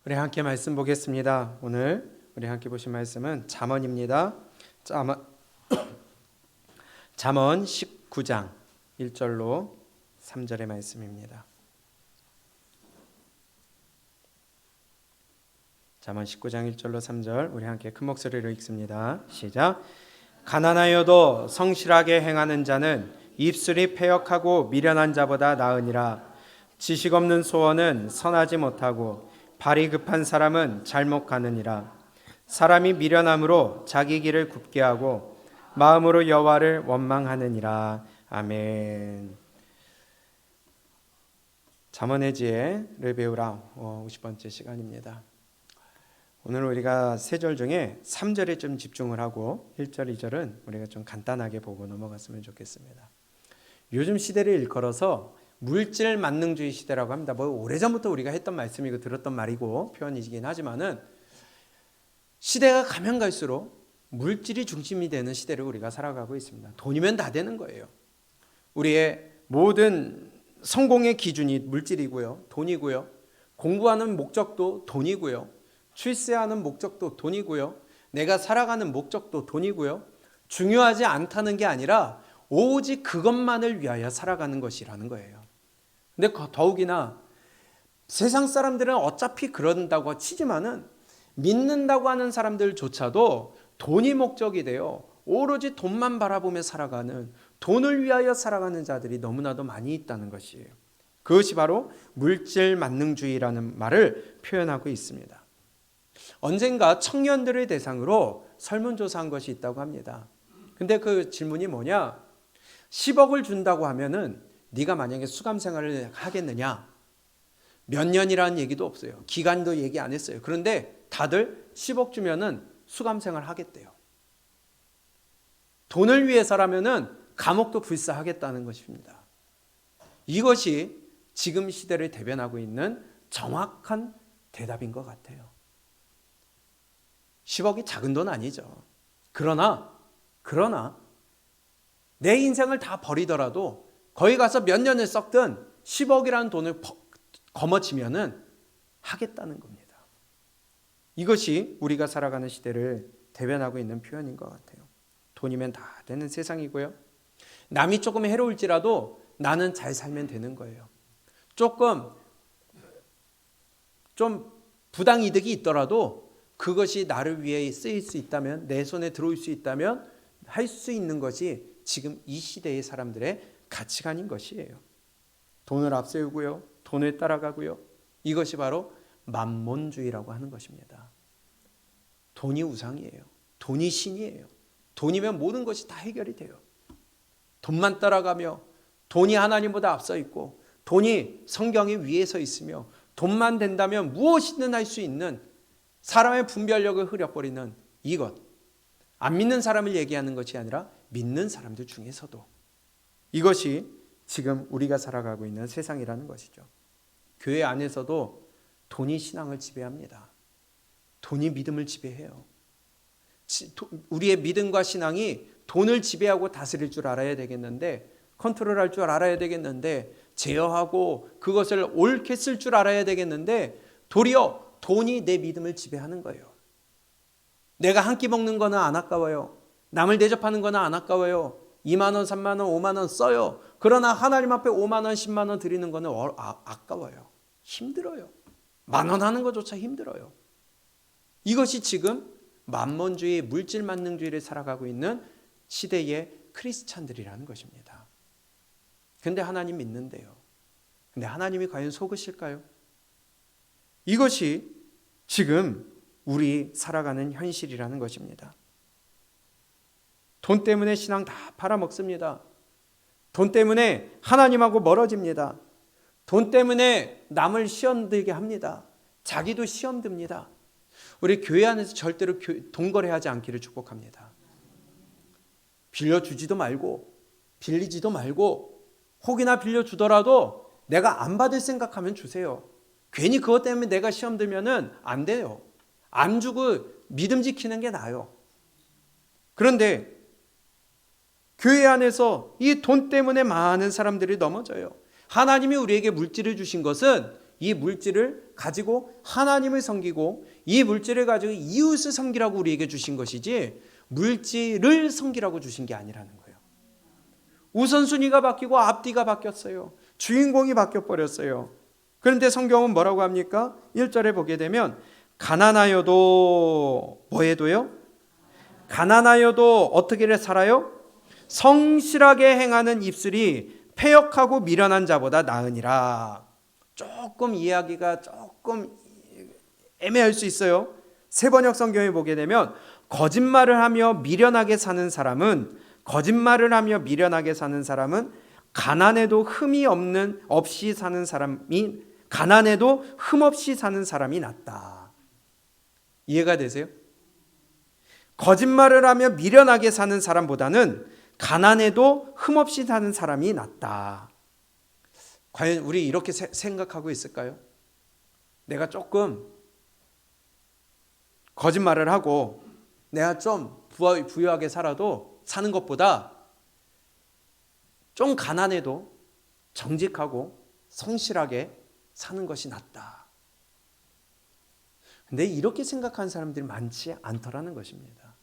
우리 함께 말씀 보겠습니다. 오늘 우리 함께 보신 말씀은 잠언입니다. 잠언 19장 1절로 3절의 말씀입니다. 잠언 19장 1절로 3절 우리 함께 큰 목소리로 읽습니다. 시작. 가난하여도 성실하게 행하는 자는 입술이 패역하고 미련한 자보다 나으니라. 지식 없는 소원은 선하지 못하고 발이 급한 사람은 잘못 가느니라. 사람이 미련함으로 자기 길을 굽게 하고 마음으로 여호와를 원망하느니라. 아멘. 잠언의 지혜를 배우라 50번째 시간입니다. 오늘 우리가 세 절 중에 3절에 좀 집중을 하고 1절, 2절은 우리가 좀 간단하게 보고 넘어갔으면 좋겠습니다. 요즘 시대를 일컬어서 물질 만능주의 시대라고 합니다. 뭐 오래전부터 우리가 했던 말씀이고 들었던 말이고 표현이긴 하지만은 시대가 가면 갈수록 물질이 중심이 되는 시대를 우리가 살아가고 있습니다. 돈이면 다 되는 거예요. 우리의 모든 성공의 기준이 물질이고요, 돈이고요, 공부하는 목적도 돈이고요, 출세하는 목적도 돈이고요, 내가 살아가는 목적도 돈이고요. 중요하지 않다는 게 아니라 오직 그것만을 위하여 살아가는 것이라는 거예요. 근데 더욱이나 세상 사람들은 어차피 그런다고 치지만은 믿는다고 하는 사람들조차도 돈이 목적이 돼요. 오로지 돈만 바라보며 살아가는, 돈을 위하여 살아가는 자들이 너무나도 많이 있다는 것이에요. 그것이 바로 물질 만능주의라는 말을 표현하고 있습니다. 언젠가 청년들을 대상으로 설문조사한 것이 있다고 합니다. 근데 그 질문이 뭐냐? 10억을 준다고 하면은 네가 만약에 수감생활을 하겠느냐? 몇 년이라는 얘기도 없어요. 기간도 얘기 안 했어요. 그런데 다들 10억 주면은 수감생활 하겠대요. 돈을 위해서라면은 감옥도 불사하겠다는 것입니다. 이것이 지금 시대를 대변하고 있는 정확한 대답인 것 같아요. 10억이 작은 돈 아니죠. 그러나 내 인생을 다 버리더라도 거기 가서 몇 년을 썩든 10억이라는 돈을 거머쥐면은 하겠다는 겁니다. 이것이 우리가 살아가는 시대를 대변하고 있는 표현인 것 같아요. 돈이면 다 되는 세상이고요. 남이 조금 해로울지라도 나는 잘 살면 되는 거예요. 좀 부당이득이 있더라도 그것이 나를 위해 쓰일 수 있다면, 내 손에 들어올 수 있다면 할 수 있는 것이 지금 이 시대의 사람들의 가치관인 것이에요. 돈을 앞세우고요, 돈을 따라가고요. 이것이 바로 만몬주의라고 하는 것입니다. 돈이 우상이에요. 돈이 신이에요. 돈이면 모든 것이 다 해결이 돼요. 돈만 따라가며 돈이 하나님보다 앞서 있고 돈이 성경의 위에 서 있으며 돈만 된다면 무엇이든 할 수 있는 사람의 분별력을 흐려버리는 이것. 안 믿는 사람을 얘기하는 것이 아니라 믿는 사람들 중에서도 이것이 지금 우리가 살아가고 있는 세상이라는 것이죠. 교회 안에서도 돈이 신앙을 지배합니다. 돈이 믿음을 지배해요. 우리의 믿음과 신앙이 돈을 지배하고 다스릴 줄 알아야 되겠는데, 컨트롤할 줄 알아야 되겠는데, 제어하고 그것을 옳게 쓸 줄 알아야 되겠는데, 도리어 돈이 내 믿음을 지배하는 거예요. 내가 한 끼 먹는 거는 안 아까워요. 남을 대접하는 거는 안 아까워요. 2만 원, 3만 원, 5만 원 써요. 그러나 하나님 앞에 5만 원, 10만 원 드리는 거는 아까워요. 힘들어요. 10,000원 하는 것조차 힘들어요. 이것이 지금 만몬주의, 물질 만능주의를 살아가고 있는 시대의 크리스찬들이라는 것입니다. 근데 하나님 믿는데요. 근데 하나님이 과연 속으실까요? 이것이 지금 우리 살아가는 현실이라는 것입니다. 돈 때문에 신앙 다 팔아먹습니다. 돈 때문에 하나님하고 멀어집니다. 돈 때문에 남을 시험 들게 합니다. 자기도 시험 듭니다. 우리 교회 안에서 절대로 돈 거래하지 않기를 축복합니다. 빌려주지도 말고 빌리지도 말고, 혹이나 빌려주더라도 내가 안 받을 생각하면 주세요. 괜히 그것 때문에 내가 시험 들면은 안 돼요. 안 주고 믿음 지키는 게 나아요. 그런데 교회 안에서 이 돈 때문에 많은 사람들이 넘어져요. 하나님이 우리에게 물질을 주신 것은 이 물질을 가지고 하나님을 섬기고 이 물질을 가지고 이웃을 섬기라고 우리에게 주신 것이지 물질을 섬기라고 주신 게 아니라는 거예요. 우선순위가 바뀌고 앞뒤가 바뀌었어요. 주인공이 바뀌어버렸어요. 그런데 성경은 뭐라고 합니까? 1절에 보게 되면 가난하여도 뭐해도요? 가난하여도 어떻게 살아요? 성실하게 행하는 입술이 패역하고 미련한 자보다 나으니라. 조금 이야기가 조금 애매할 수 있어요. 세번역 성경에 보게 되면 거짓말을 하며 미련하게 사는 사람은 가난해도 흠이 없이 사는 사람이 낫다. 이해가 되세요? 거짓말을 하며 미련하게 사는 사람보다는 가난해도 흠없이 사는 사람이 낫다. 과연 우리 이렇게 생각하고 있을까요? 내가 조금 거짓말을 하고 내가 좀 부유하게 살아도 사는 것보다 좀 가난해도 정직하고 성실하게 사는 것이 낫다. 근데 이렇게 생각하는 사람들이 많지 않더라는 것입니다.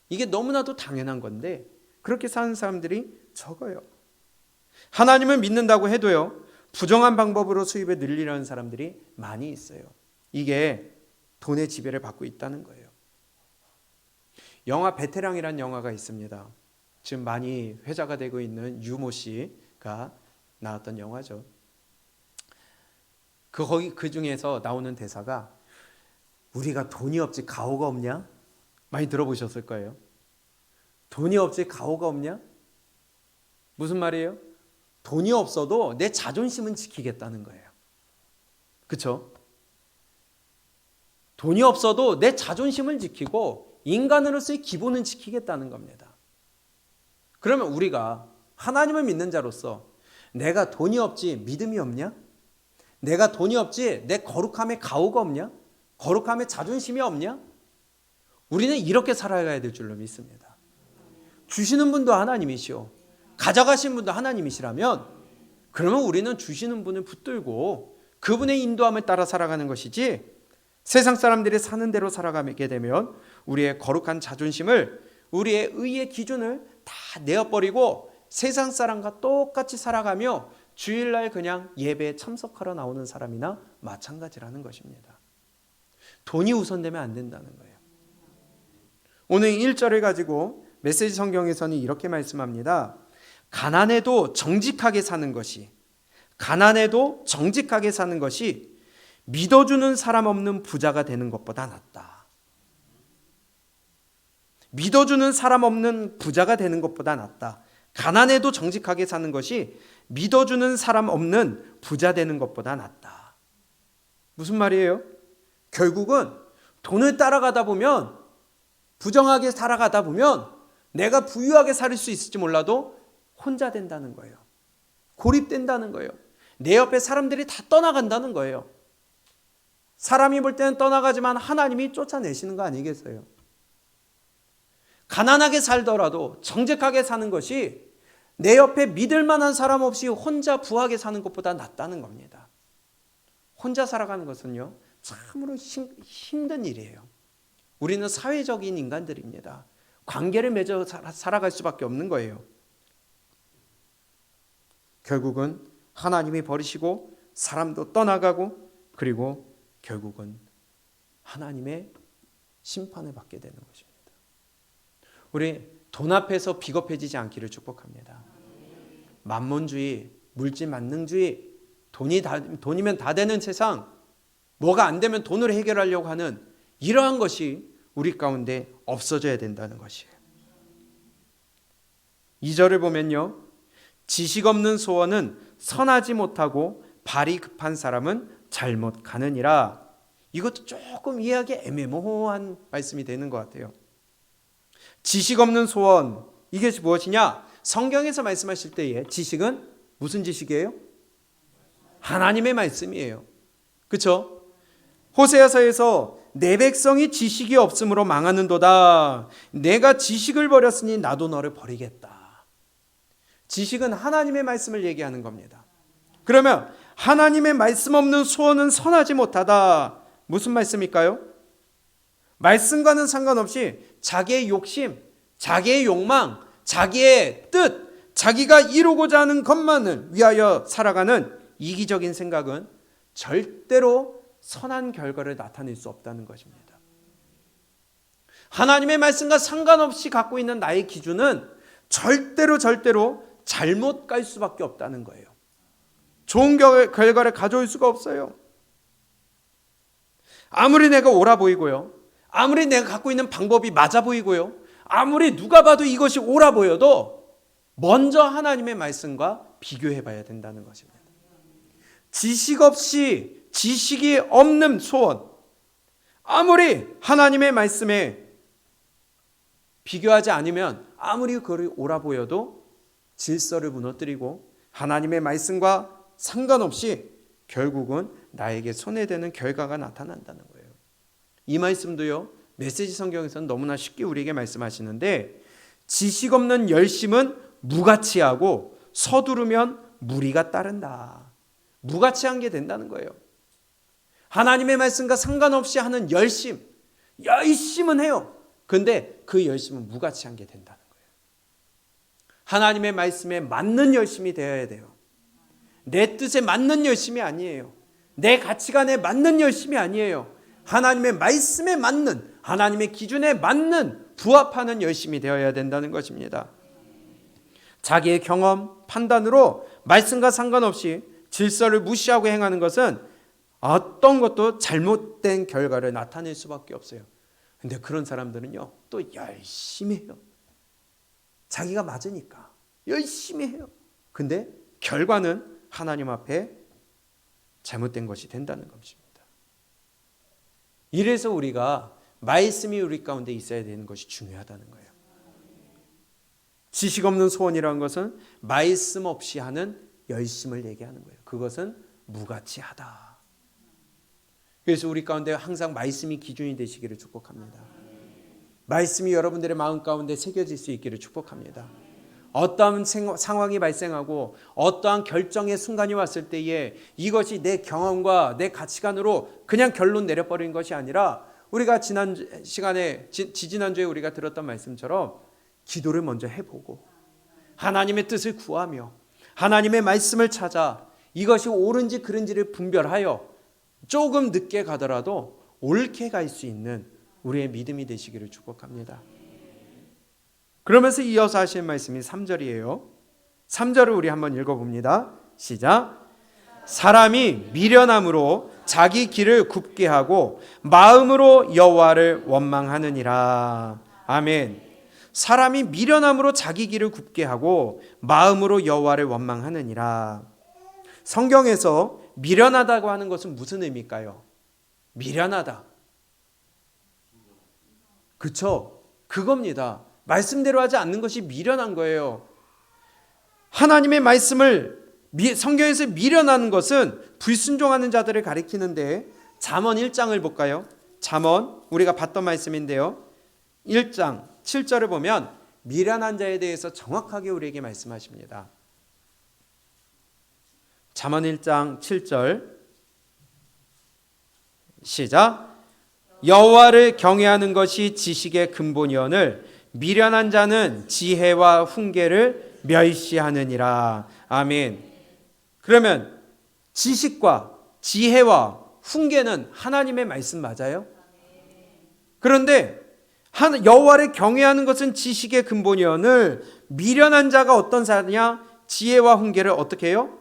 이게 너무나도 당연한 건데 그렇게 사는 사람들이 적어요. 하나님을 믿는다고 해도요, 부정한 방법으로 수입을 늘리려는 사람들이 많이 있어요. 이게 돈의 지배를 받고 있다는 거예요. 영화 베테랑이라는 영화가 있습니다. 지금 많이 회자가 되고 있는 유모 씨가 나왔던 영화죠. 그 중에서 나오는 대사가 우리가 돈이 없지 가오가 없냐? 많이 들어보셨을 거예요. 돈이 없지 가오가 없냐? 무슨 말이에요? 돈이 없어도 내 자존심은 지키겠다는 거예요. 그렇죠? 돈이 없어도 내 자존심을 지키고 인간으로서의 기본은 지키겠다는 겁니다. 그러면 우리가 하나님을 믿는 자로서 내가 돈이 없지 믿음이 없냐? 내가 돈이 없지 내 거룩함에 가오가 없냐? 거룩함에 자존심이 없냐? 우리는 이렇게 살아가야 될 줄로 믿습니다. 주시는 분도 하나님이시오. 가져가신 분도 하나님이시라면 그러면 우리는 주시는 분을 붙들고 그분의 인도함을 따라 살아가는 것이지, 세상 사람들이 사는 대로 살아가게 되면 우리의 거룩한 자존심을, 우리의 의의 기준을 다 내어버리고 세상 사람과 똑같이 살아가며 주일날 그냥 예배에 참석하러 나오는 사람이나 마찬가지라는 것입니다. 돈이 우선되면 안 된다는 거예요. 오늘 1절을 가지고 메시지 성경에서는 이렇게 말씀합니다. 가난해도 정직하게 사는 것이 믿어주는 사람 없는 부자가 되는 것보다 낫다. 믿어주는 사람 없는 부자가 되는 것보다 낫다. 가난해도 정직하게 사는 것이 믿어주는 사람 없는 부자 되는 것보다 낫다. 무슨 말이에요? 결국은 돈을 따라가다 보면, 부정하게 살아가다 보면 내가 부유하게 살 수 있을지 몰라도 혼자 된다는 거예요. 고립된다는 거예요. 내 옆에 사람들이 다 떠나간다는 거예요. 사람이 볼 때는 떠나가지만 하나님이 쫓아내시는 거 아니겠어요? 가난하게 살더라도 정직하게 사는 것이 내 옆에 믿을 만한 사람 없이 혼자 부하게 사는 것보다 낫다는 겁니다. 혼자 살아가는 것은요, 참으로 힘든 일이에요. 우리는 사회적인 인간들입니다. 관계를 맺어 살아갈 수밖에 없는 거예요. 결국은 하나님이 버리시고 사람도 떠나가고, 그리고 결국은 하나님의 심판을 받게 되는 것입니다. 우리 돈 앞에서 비겁해지지 않기를 축복합니다. 만몬주의, 물질 만능주의, 돈이면 다 되는 세상, 뭐가 안 되면 돈으로 해결하려고 하는 이러한 것이 우리 가운데 없어져야 된다는 것이에요. 2절을 보면요, 지식 없는 소원은 선하지 못하고 발이 급한 사람은 잘못 가느니라. 이것도 조금 이해하기 애매모호한 말씀이 되는 것 같아요. 지식 없는 소원, 이것이 무엇이냐? 성경에서 말씀하실 때의 지식은 무슨 지식이에요? 하나님의 말씀이에요. 그렇죠? 호세아서에서 내 백성이 지식이 없으므로 망하는도다. 내가 지식을 버렸으니 나도 너를 버리겠다. 지식은 하나님의 말씀을 얘기하는 겁니다. 그러면 하나님의 말씀 없는 소원은 선하지 못하다. 무슨 말씀일까요? 말씀과는 상관없이 자기의 욕심, 자기의 욕망, 자기의 뜻, 자기가 이루고자 하는 것만을 위하여 살아가는 이기적인 생각은 절대로 선한 결과를 나타낼 수 없다는 것입니다. 하나님의 말씀과 상관없이 갖고 있는 나의 기준은 절대로 잘못 갈 수밖에 없다는 거예요. 좋은 결과를 가져올 수가 없어요. 아무리 내가 옳아 보이고요, 아무리 내가 갖고 있는 방법이 맞아 보이고요, 아무리 누가 봐도 이것이 옳아 보여도 먼저 하나님의 말씀과 비교해 봐야 된다는 것입니다. 지식이 없는 소원, 아무리 하나님의 말씀에 비교하지 않으면 아무리 그걸 옳아 보여도 질서를 무너뜨리고 하나님의 말씀과 상관없이 결국은 나에게 손해되는 결과가 나타난다는 거예요. 이 말씀도요, 메시지 성경에서는 너무나 쉽게 우리에게 말씀하시는데, 지식 없는 열심은 무가치하고 서두르면 무리가 따른다. 무가치한 게 된다는 거예요. 하나님의 말씀과 상관없이 하는 열심은 해요. 근데 그 열심은 무가치한 게 된다는 거예요. 하나님의 말씀에 맞는 열심이 되어야 돼요. 내 뜻에 맞는 열심이 아니에요. 내 가치관에 맞는 열심이 아니에요. 하나님의 말씀에 맞는, 하나님의 기준에 맞는, 부합하는 열심이 되어야 된다는 것입니다. 자기의 경험, 판단으로 말씀과 상관없이 질서를 무시하고 행하는 것은 어떤 것도 잘못된 결과를 나타낼 수밖에 없어요. 근데 그런 사람들은요, 또 열심히 해요. 자기가 맞으니까 열심히 해요. 근데 결과는 하나님 앞에 잘못된 것이 된다는 것입니다. 이래서 우리가 말씀이 우리 가운데 있어야 되는 것이 중요하다는 거예요. 지식 없는 소원이라는 것은 말씀 없이 하는 열심을 얘기하는 거예요. 그것은 무가치하다. 그래서 우리 가운데 항상 말씀이 기준이 되시기를 축복합니다. 말씀이 여러분들의 마음 가운데 새겨질 수 있기를 축복합니다. 어떠한 상황이 발생하고 어떠한 결정의 순간이 왔을 때에 이것이 내 경험과 내 가치관으로 그냥 결론 내려버리는 것이 아니라, 우리가 지난 시간에 지지난주에 우리가 들었던 말씀처럼 기도를 먼저 해보고 하나님의 뜻을 구하며 하나님의 말씀을 찾아 이것이 옳은지 그른지를 분별하여 조금 늦게 가더라도 옳게 갈 수 있는 우리의 믿음이 되시기를 축복합니다. 그러면서 이어서 하신 말씀이 3절이에요. 3절을 우리 한번 읽어봅니다. 시작. 사람이 미련함으로 자기 길을 굽게 하고 마음으로 여호와를 원망하느니라. 아멘. 사람이 미련함으로 자기 길을 굽게 하고 마음으로 여호와를 원망하느니라. 성경에서 미련하다고 하는 것은 무슨 의미일까요? 미련하다. 그렇죠? 그겁니다. 말씀대로 하지 않는 것이 미련한 거예요. 하나님의 말씀을 성경에서 미련하는 것은 불순종하는 자들을 가리키는데, 잠언 1장을 볼까요? 잠언 우리가 봤던 말씀인데요, 1장 7절을 보면 미련한 자에 대해서 정확하게 우리에게 말씀하십니다. 잠언 1장 7절 시작. 여호와를 경외하는 것이 지식의 근본이오늘 미련한 자는 지혜와 훈계를 멸시하느니라. 아멘. 그러면 지식과 지혜와 훈계는 하나님의 말씀 맞아요? 그런데 여호와를 경외하는 것은 지식의 근본이오늘 미련한 자가 어떤 자냐? 지혜와 훈계를 어떻게 해요?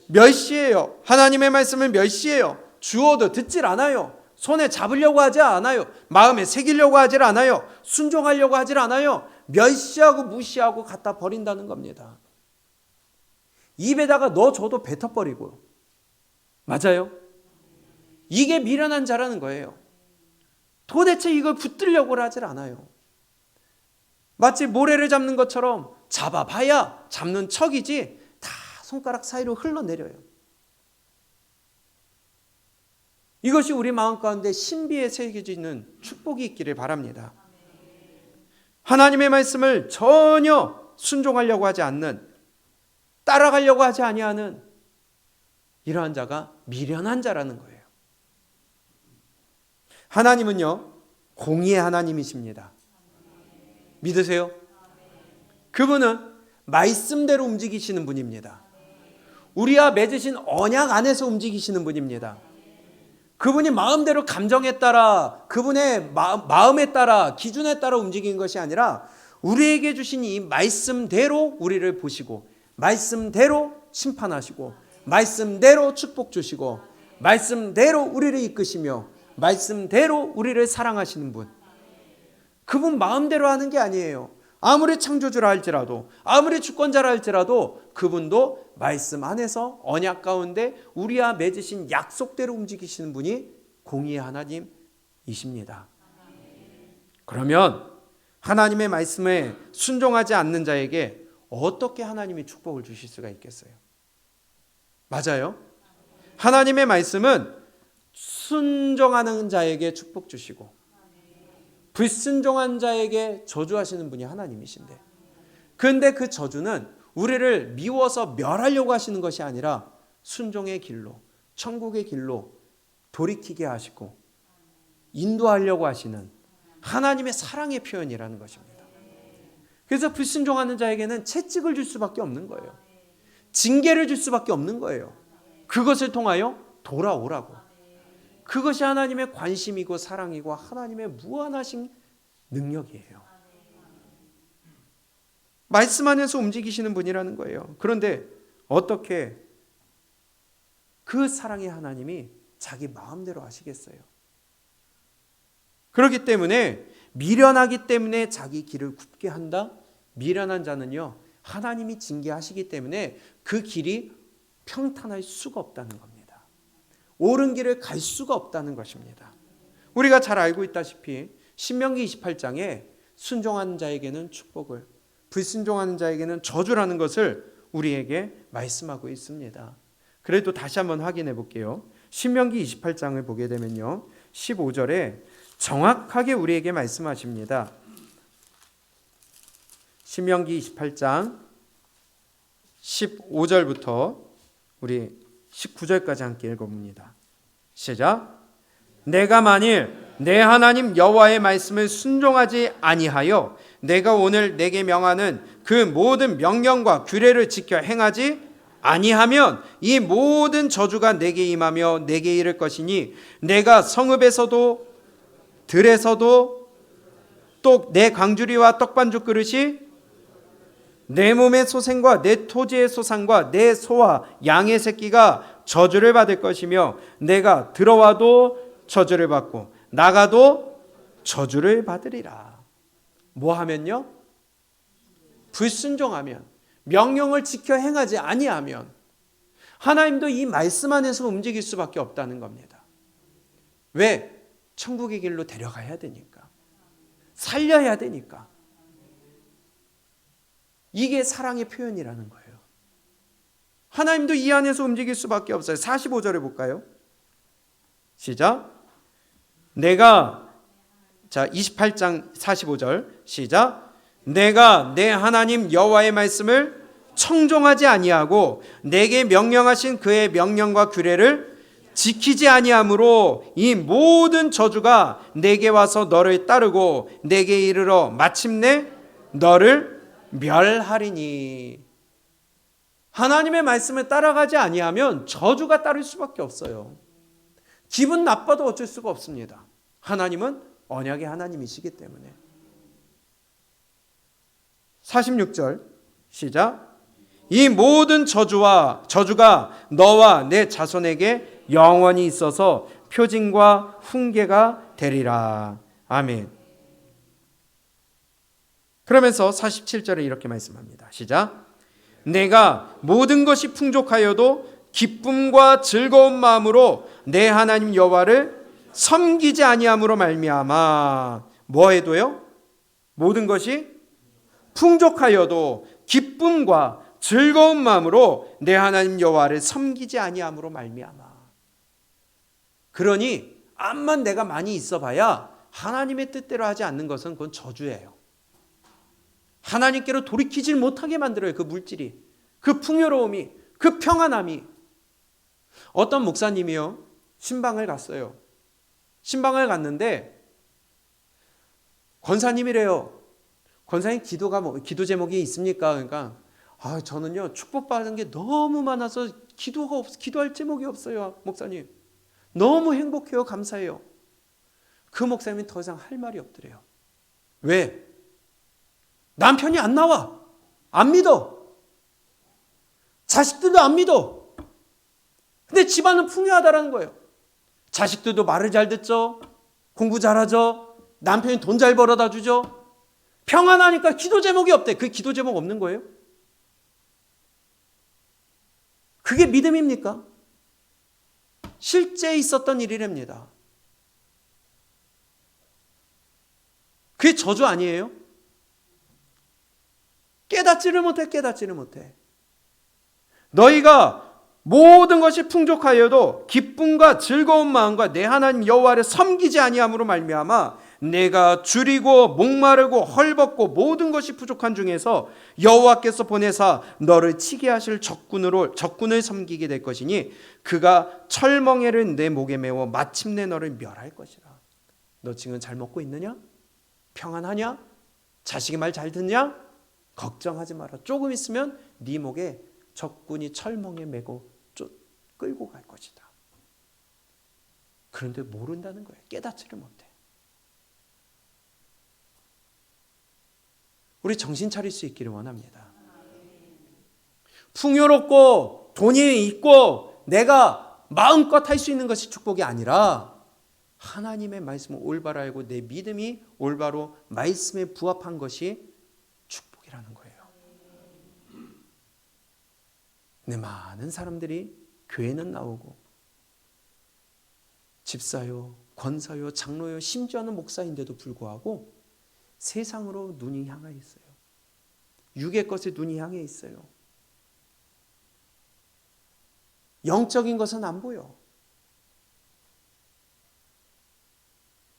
멸시해요. 하나님의 말씀을 멸시해요. 주어도 듣질 않아요. 손에 잡으려고 하지 않아요. 마음에 새기려고 하질 않아요. 순종하려고 하질 않아요. 멸시하고 무시하고 갖다 버린다는 겁니다. 입에다가 넣어줘도 뱉어버리고. 맞아요? 이게 미련한 자라는 거예요. 도대체 이걸 붙들려고 하질 않아요. 마치 모래를 잡는 것처럼 잡아봐야 잡는 척이지 다 손가락 사이로 흘러내려요. 이것이 우리 마음 가운데 신비에 새겨지는 축복이 있기를 바랍니다. 하나님의 말씀을 전혀 순종하려고 하지 않는, 따라가려고 하지 아니하는, 이러한 자가 미련한 자라는 거예요. 하나님은요, 공의의 하나님이십니다. 믿으세요? 그분은 말씀대로 움직이시는 분입니다. 우리와 맺으신 언약 안에서 움직이시는 분입니다. 그분이 마음대로 감정에 따라, 그분의 마음에 따라, 기준에 따라 움직이는 것이 아니라 우리에게 주신 이 말씀대로 우리를 보시고, 말씀대로 심판하시고, 말씀대로 축복 주시고, 말씀대로 우리를 이끄시며, 말씀대로 우리를 사랑하시는 분. 그분 마음대로 하는 게 아니에요. 아무리 창조주라 할지라도, 아무리 주권자라 할지라도 그분도 말씀 안에서 언약 가운데 우리와 맺으신 약속대로 움직이시는 분이 공의의 하나님이십니다. 그러면 하나님의 말씀에 순종하지 않는 자에게 어떻게 하나님이 축복을 주실 수가 있겠어요? 맞아요. 하나님의 말씀은 순종하는 자에게 축복 주시고 불순종한 자에게 저주하시는 분이 하나님이신데, 그런데 그 저주는 우리를 미워서 멸하려고 하시는 것이 아니라 순종의 길로, 천국의 길로 돌이키게 하시고 인도하려고 하시는 하나님의 사랑의 표현이라는 것입니다. 그래서 불순종하는 자에게는 채찍을 줄 수밖에 없는 거예요. 징계를 줄 수밖에 없는 거예요. 그것을 통하여 돌아오라고. 그것이 하나님의 관심이고 사랑이고 하나님의 무한하신 능력이에요. 말씀 안에서 움직이시는 분이라는 거예요. 그런데 어떻게 그 사랑의 하나님이 자기 마음대로 하시겠어요? 그렇기 때문에 미련하기 때문에 자기 길을 굽게 한다? 미련한 자는요, 하나님이 징계하시기 때문에 그 길이 평탄할 수가 없다는 겁니다. 옳은 길을 갈 수가 없다는 것입니다. 우리가 잘 알고 있다시피 신명기 28장에 순종하는 자에게는 축복을, 불순종하는 자에게는 저주라는 것을 우리에게 말씀하고 있습니다. 그래도 다시 한번 확인해 볼게요. 신명기 28장을 보게 되면요, 15절에 정확하게 우리에게 말씀하십니다. 신명기 28장 15절부터 우리 19절까지 함께 읽어봅니다. 시작. 내가 만일 내 하나님 여호와의 말씀을 순종하지 아니하여 내가 오늘 내게 명하는 그 모든 명령과 규례를 지켜 행하지 아니하면 이 모든 저주가 내게 임하며 내게 이를 것이니 내가 성읍에서도 들에서도 또 내 광주리와 떡반죽 그릇이 내 몸의 소생과 내 토지의 소산과 내 소와 양의 새끼가 저주를 받을 것이며 내가 들어와도 저주를 받고 나가도 저주를 받으리라. 뭐 하면요? 불순종하면, 명령을 지켜 행하지 아니하면 하나님도 이 말씀 안에서 움직일 수밖에 없다는 겁니다. 왜? 천국의 길로 데려가야 되니까, 살려야 되니까. 이게 사랑의 표현이라는 거예요. 하나님도 이 안에서 움직일 수밖에 없어요. 45절에 볼까요? 시작. 내가, 자 28장 45절 시작. 내가 내 하나님 여호와의 말씀을 청종하지 아니하고 내게 명령하신 그의 명령과 규례를 지키지 아니하므로 이 모든 저주가 내게 와서 너를 따르고 내게 이르러 마침내 너를 멸하리니. 하나님의 말씀을 따라가지 아니하면 저주가 따를 수밖에 없어요. 기분 나빠도 어쩔 수가 없습니다. 하나님은 언약의 하나님이시기 때문에. 46절 시작. 이 모든 저주가 너와 내 자손에게 영원히 있어서 표징과 훈계가 되리라. 아멘. 그러면서 47절에 이렇게 말씀합니다. 시작. 내가 모든 것이 풍족하여도 기쁨과 즐거운 마음으로 내 하나님 여호와를 섬기지 아니함으로 말미암아. 뭐 해도요? 모든 것이 풍족하여도 기쁨과 즐거운 마음으로 내 하나님 여호와를 섬기지 아니함으로 말미암아. 그러니 암만 내가 많이 있어봐야 하나님의 뜻대로 하지 않는 것은 그건 저주예요. 하나님께로 돌이키질 못하게 만들어요. 그 물질이, 그 풍요로움이, 그 평안함이. 어떤 목사님이요, 신방을 갔어요. 신방을 갔는데 권사님이래요. 권사님 기도 제목이 있습니까? 그러니까 저는요 축복받은 게 너무 많아서 기도할 제목이 없어요, 목사님. 너무 행복해요, 감사해요. 그 목사님이 더 이상 할 말이 없더래요. 왜? 남편이 안 나와. 안 믿어. 자식들도 안 믿어. 근데 집안은 풍요하다라는 거예요. 자식들도 말을 잘 듣죠. 공부 잘하죠. 남편이 돈 잘 벌어다 주죠. 평안하니까 기도 제목이 없대. 그 기도 제목 없는 거예요? 그게 믿음입니까? 실제 있었던 일이랍니다. 그게 저주 아니에요? 깨닫지를 못해. 너희가 모든 것이 풍족하여도 기쁨과 즐거운 마음과 내 하나님 여호와를 섬기지 아니함으로 말미암아 내가 줄이고 목마르고 헐벗고 모든 것이 부족한 중에서 여호와께서 보내사 너를 치게 하실 적군을 섬기게 될 것이니 그가 철멍에를 내 목에 메워 마침내 너를 멸할 것이라. 너 지금 잘 먹고 있느냐? 평안하냐? 자식이 말 잘 듣냐? 걱정하지 마라. 조금 있으면 네 목에 적군이 철멍에 메고 끌고 갈 것이다. 그런데 모른다는 거예요. 깨닫지를 못해. 우리 정신 차릴 수 있기를 원합니다. 풍요롭고 돈이 있고 내가 마음껏 할 수 있는 것이 축복이 아니라 하나님의 말씀을 올바로 알고 내 믿음이 올바로 말씀에 부합한 것이 축복이라는 거예요. 근데 많은 사람들이 교회는 나오고 집사요, 권사요, 장로요, 심지어는 목사인데도 불구하고 세상으로 눈이 향해 있어요. 육의 것에 눈이 향해 있어요. 영적인 것은 안 보여.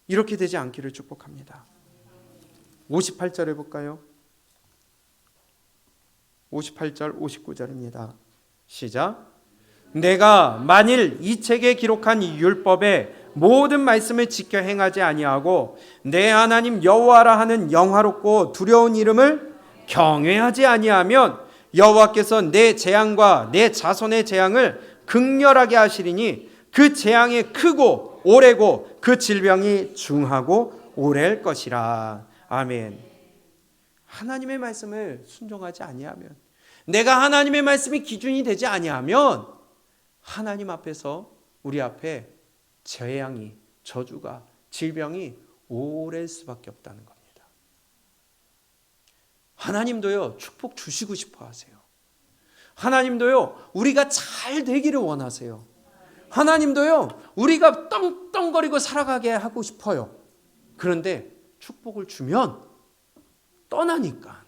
이렇게 되지 않기를 축복합니다. 58절을 볼까요? 58절, 59절입니다. 시작. 내가 만일 이 책에 기록한 이 율법의 모든 말씀을 지켜 행하지 아니하고 내 하나님 여호와라 하는 영화롭고 두려운 이름을 경외하지 아니하면 여호와께서 내 재앙과 내 자손의 재앙을 극렬하게 하시리니 그 재앙이 크고 오래고 그 질병이 중하고 오래일 것이라. 아멘. 하나님의 말씀을 순종하지 아니하면, 내가 하나님의 말씀이 기준이 되지 아니하면 하나님 앞에서 우리 앞에 재앙이, 저주가, 질병이 오래일 수밖에 없다는 겁니다. 하나님도요 축복 주시고 싶어 하세요. 하나님도요 우리가 잘 되기를 원하세요. 하나님도요 우리가 떵떵거리고 살아가게 하고 싶어요. 그런데 축복을 주면 떠나니까,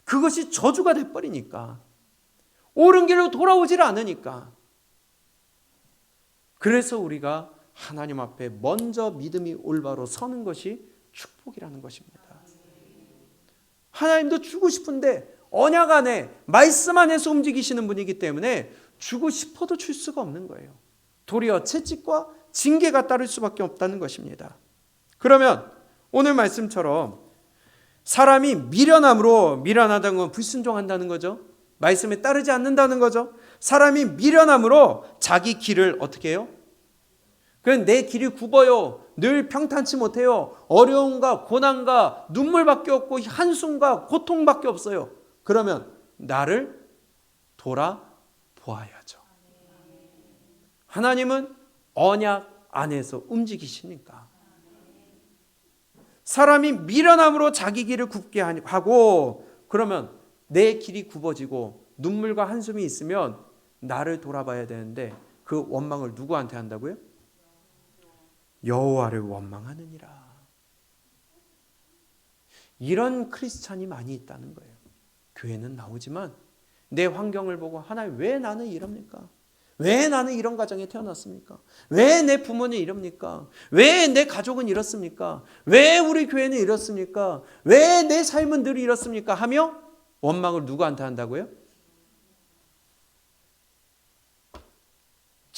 그것이 저주가 돼버리니까, 옳은 길로 돌아오질 않으니까, 그래서 우리가 하나님 앞에 먼저 믿음이 올바로 서는 것이 축복이라는 것입니다. 하나님도 주고 싶은데 언약 안에, 말씀 안에서 움직이시는 분이기 때문에 주고 싶어도 줄 수가 없는 거예요. 도리어 채찍과 징계가 따를 수밖에 없다는 것입니다. 그러면 오늘 말씀처럼 사람이 미련하다는 건 불순종한다는 거죠. 말씀에 따르지 않는다는 거죠. 사람이 미련함으로 자기 길을 어떻게 해요? 그냥 내 길이 굽어요. 늘 평탄치 못해요. 어려움과 고난과 눈물밖에 없고 한숨과 고통밖에 없어요. 그러면 나를 돌아보아야죠. 하나님은 언약 안에서 움직이시니까. 사람이 미련함으로 자기 길을 굽게 하고, 그러면 내 길이 굽어지고 눈물과 한숨이 있으면 나를 돌아봐야 되는데 그 원망을 누구한테 한다고요? 여호와를 원망하느니라. 이런 크리스찬이 많이 있다는 거예요. 교회는 나오지만 내 환경을 보고 하나님 왜 나는 이럽니까? 왜 나는 이런 가정에 태어났습니까? 왜 내 부모는 이럽니까? 왜 내 가족은 이렇습니까? 왜 우리 교회는 이렇습니까? 왜 내 삶은 늘 이렇습니까? 하며 원망을 누구한테 한다고요?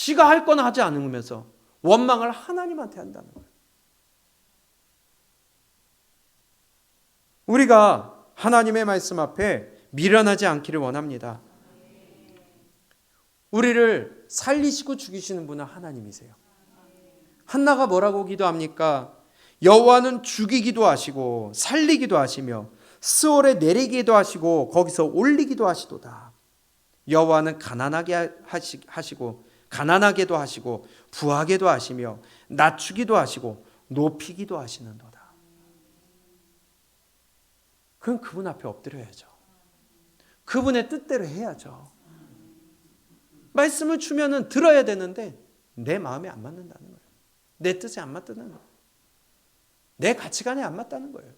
지가 할 건 하지 않으면서 원망을 하나님한테 한다는 거예요. 우리가 하나님의 말씀 앞에 미련하지 않기를 원합니다. 우리를 살리시고 죽이시는 분은 하나님이세요. 한나가 뭐라고 기도합니까? 여호와는 죽이기도 하시고 살리기도 하시며 스올에 내리기도 하시고 거기서 올리기도 하시도다. 여호와는 가난하게 하시고 가난하게도 하시고 부하게도 하시며 낮추기도 하시고 높이기도 하시는도다. 그럼 그분 앞에 엎드려야죠. 그분의 뜻대로 해야죠. 말씀을 주면은 들어야 되는데 내 마음에 안 맞는다는 거예요. 내 뜻에 안 맞다는 거예요. 내 가치관에 안 맞다는 거예요.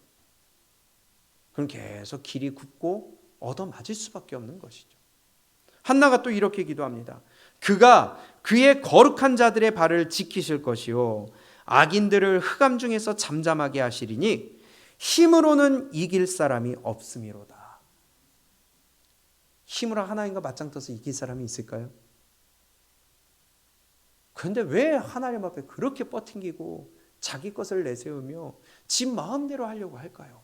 그럼 계속 길이 굽고 얻어맞을 수밖에 없는 것이죠. 한나가 또 이렇게 기도합니다. 그가 그의 거룩한 자들의 발을 지키실 것이요 악인들을 흑암 중에서 잠잠하게 하시리니 힘으로는 이길 사람이 없음이로다. 힘으로 하나님과 맞짱 떠서 이길 사람이 있을까요? 그런데 왜 하나님 앞에 그렇게 뻗팅기고 자기 것을 내세우며 지 마음대로 하려고 할까요?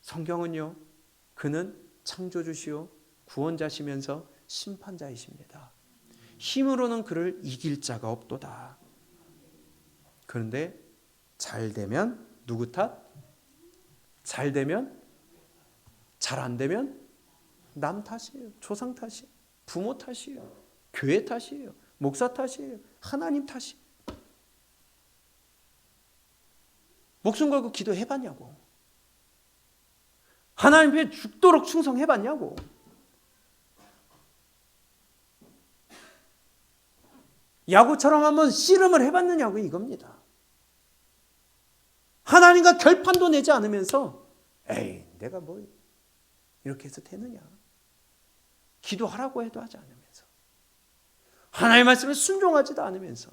성경은요, 그는 창조주시요 구원자시면서 심판자이십니다. 힘으로는 그를 이길 자가 없도다. 그런데 잘 되면 누구 탓? 잘 되면? 잘 안 되면? 남 탓이에요. 조상 탓이에요. 부모 탓이에요. 교회 탓이에요. 목사 탓이에요. 하나님 탓이에요. 목숨 걸고 기도해봤냐고. 하나님께 죽도록 충성해봤냐고. 야구처럼 한번 씨름을 해봤느냐고 이겁니다. 하나님과 결판도 내지 않으면서 에이 내가 뭐 이렇게 해서 되느냐. 기도하라고 해도 하지 않으면서 하나님의 말씀에 순종하지도 않으면서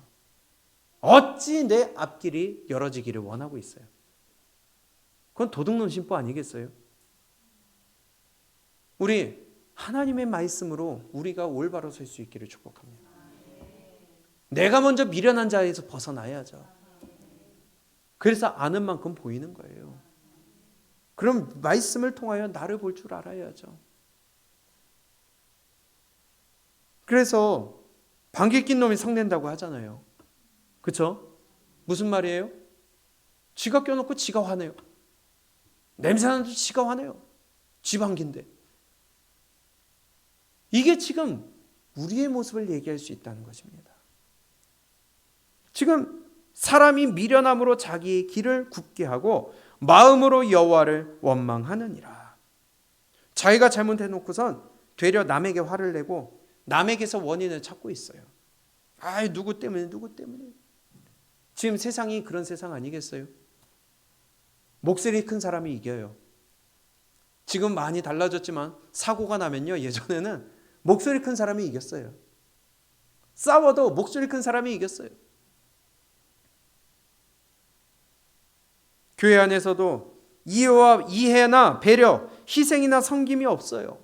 어찌 내 앞길이 열어지기를 원하고 있어요. 그건 도둑놈 심보 아니겠어요? 우리 하나님의 말씀으로 우리가 올바로 설 수 있기를 축복합니다. 내가 먼저 미련한 자에서 벗어나야죠. 그래서 아는 만큼 보이는 거예요. 그럼 말씀을 통하여 나를 볼 줄 알아야죠. 그래서 방귀 낀 놈이 성낸다고 하잖아요. 그렇죠? 무슨 말이에요? 지가 껴놓고 지가 화내요. 냄새나는데 지가 화내요. 지 방귀인데. 이게 지금 우리의 모습을 얘기할 수 있다는 것입니다. 지금 사람이 미련함으로 자기의 길을 굽게 하고 마음으로 여호와를 원망하느니라. 자기가 잘못해놓고선 되려 남에게 화를 내고 남에게서 원인을 찾고 있어요. 아, 누구 때문에. 지금 세상이 그런 세상 아니겠어요? 목소리 큰 사람이 이겨요. 지금 많이 달라졌지만 사고가 나면요, 예전에는 목소리 큰 사람이 이겼어요. 싸워도 목소리 큰 사람이 이겼어요. 교회 안에서도 이해나 배려, 희생이나 섬김이 없어요.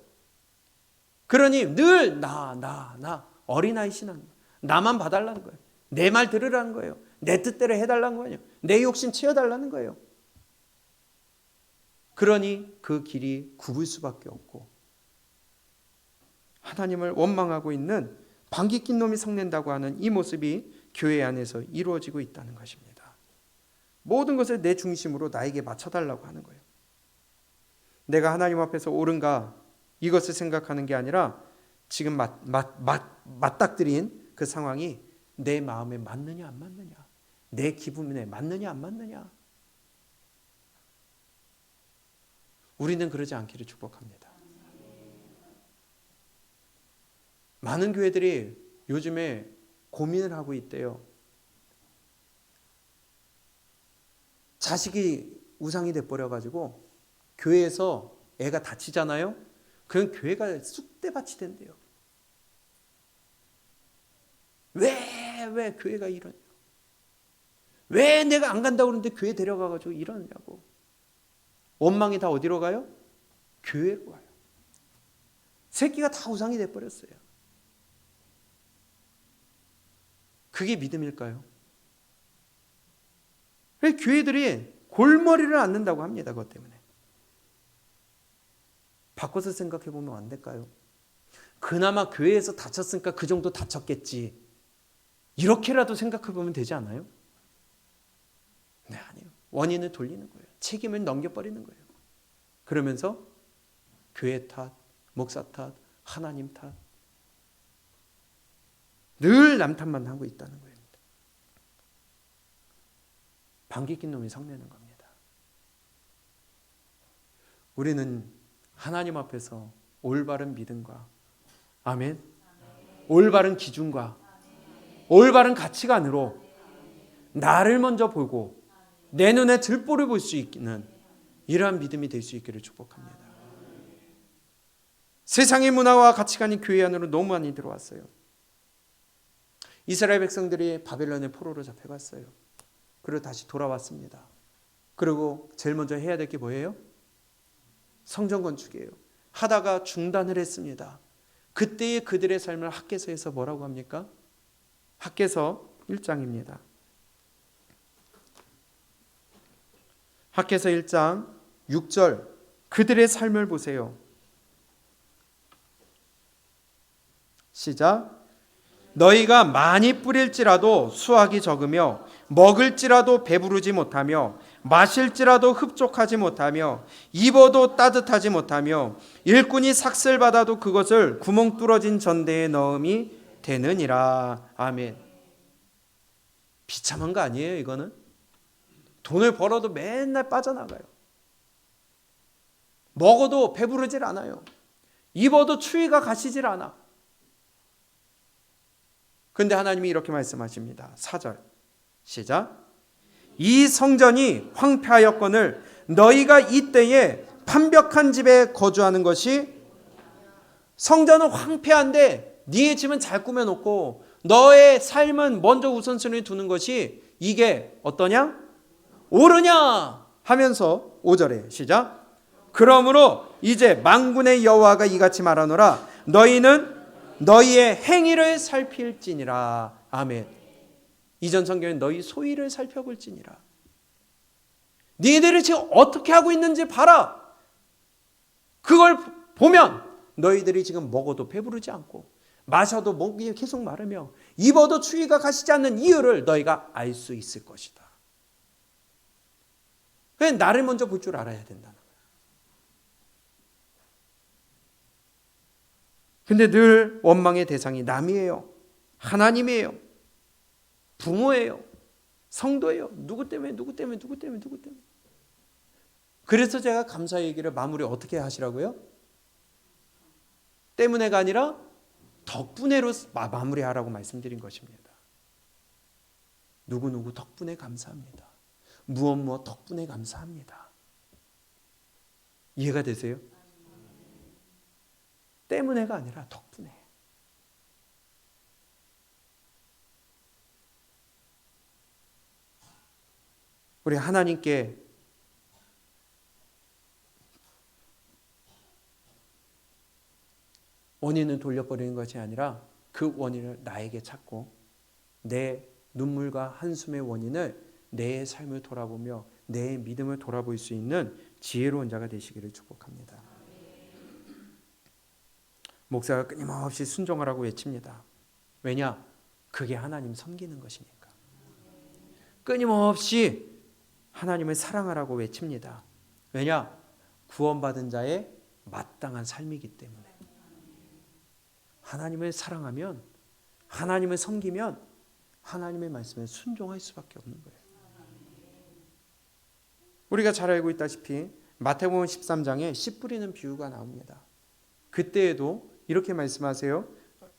그러니 늘 나 어린아이 신앙, 나만 봐달라는 거예요. 내 말 들으라는 거예요. 내 뜻대로 해달라는 거예요. 내 욕심 채워달라는 거예요. 그러니 그 길이 굽을 수밖에 없고 하나님을 원망하고 있는 방귀 낀 놈이 성낸다고 하는 이 모습이 교회 안에서 이루어지고 있다는 것입니다. 모든 것을 내 중심으로 나에게 맞춰달라고 하는 거예요. 내가 하나님 앞에서 옳은가 이것을 생각하는 게 아니라 지금 맞닥뜨린 그 상황이 내 마음에 맞느냐 안 맞느냐, 내 기분에 맞느냐 안 맞느냐. 우리는 그러지 않기를 축복합니다. 많은 교회들이 요즘에 고민을 하고 있대요. 자식이 우상이 돼버려가지고 교회에서 애가 다치잖아요. 그럼 교회가 쑥대밭이 된대요. 왜 교회가 이러냐. 왜 내가 안 간다고 그러는데 교회 데려가가지고 이러냐고. 원망이 다 어디로 가요? 교회로 가요. 새끼가 다 우상이 돼버렸어요. 그게 믿음일까요? 왜 교회들이 골머리를 앓는다고 합니다. 그것 때문에. 바꿔서 생각해 보면 안 될까요? 그나마 교회에서 다쳤으니까 그 정도 다쳤겠지. 이렇게라도 생각해 보면 되지 않아요? 네, 아니에요. 원인을 돌리는 거예요. 책임을 넘겨버리는 거예요. 그러면서 교회 탓, 목사 탓, 하나님 탓, 늘 남 탓만 하고 있다는 거예요. 방귀 낀 놈이 성내는 겁니다. 우리는 하나님 앞에서 올바른 믿음과 아멘, 올바른 기준과 올바른 가치관으로 나를 먼저 보고 내 눈에 들보를 볼 수 있는 이러한 믿음이 될 수 있기를 축복합니다. 세상의 문화와 가치관이 교회 안으로 너무 많이 들어왔어요. 이스라엘 백성들이 바벨론의 포로로 잡혀갔어요. 그리고 다시 돌아왔습니다. 그리고 제일 먼저 해야 될 게 뭐예요? 성전 건축이에요. 하다가 중단을 했습니다. 그때의 그들의 삶을 학개서에서 뭐라고 합니까? 학개서 1장입니다. 학개서 1장 6절 그들의 삶을 보세요. 시작. 너희가 많이 뿌릴지라도 수확이 적으며 먹을지라도 배부르지 못하며 마실지라도 흡족하지 못하며 입어도 따뜻하지 못하며 일꾼이 삭슬 받아도 그것을 구멍 뚫어진 전대에 넣음이 되느니라. 아멘. 비참한 거 아니에요? 이거는 돈을 벌어도 맨날 빠져나가요. 먹어도 배부르질 않아요. 입어도 추위가 가시질 않아. 그런데 하나님이 이렇게 말씀하십니다. 4절 시작. 이 성전이 황폐하였거늘 너희가 이때에 판벽한 집에 거주하는 것이. 성전은 황폐한데 네의 집은 잘 꾸며놓고 너의 삶은 먼저 우선순위를 두는 것이 이게 어떠냐? 옳으냐? 하면서 5절에 시작. 그러므로 이제 만군의 여호와가 이같이 말하노라. 너희는 너희의 행위를 살필지니라. 아멘. 이전 성경에 너희 소위를 살펴볼지니라. 너희들이 지금 어떻게 하고 있는지 봐라. 그걸 보면 너희들이 지금 먹어도 배부르지 않고 마셔도 목이 계속 마르며 입어도 추위가 가시지 않는 이유를 너희가 알 수 있을 것이다. 왜 나를 먼저 볼 줄 알아야 된다는 거야. 근데 늘 원망의 대상이 남이에요. 하나님이에요. 부모예요. 성도예요. 누구 때문에. 그래서 제가 감사 얘기를 마무리 어떻게 하시라고요? 때문에가 아니라 덕분에로 마무리하라고 말씀드린 것입니다. 누구누구 덕분에 감사합니다. 무엇 덕분에 감사합니다. 이해가 되세요? 때문에가 아니라 덕분에. 우리 하나님께 원인을 돌려버리는 것이 아니라 그 원인을 나에게 찾고 내 눈물과 한숨의 원인을 내 삶을 돌아보며 내 믿음을 돌아볼 수 있는 지혜로운 자가 되시기를 축복합니다. 목사가 끊임없이 순종하라고 외칩니다. 왜냐? 그게 하나님 섬기는 것이니까. 끊임없이 하나님을 사랑하라고 외칩니다. 왜냐? 구원받은 자의 마땅한 삶이기 때문에. 하나님을 사랑하면, 하나님을 섬기면 하나님의 말씀에 순종할 수밖에 없는 거예요. 우리가 잘 알고 있다시피 마태복음 13장에 씨 뿌리는 비유가 나옵니다. 그때에도 이렇게 말씀하세요.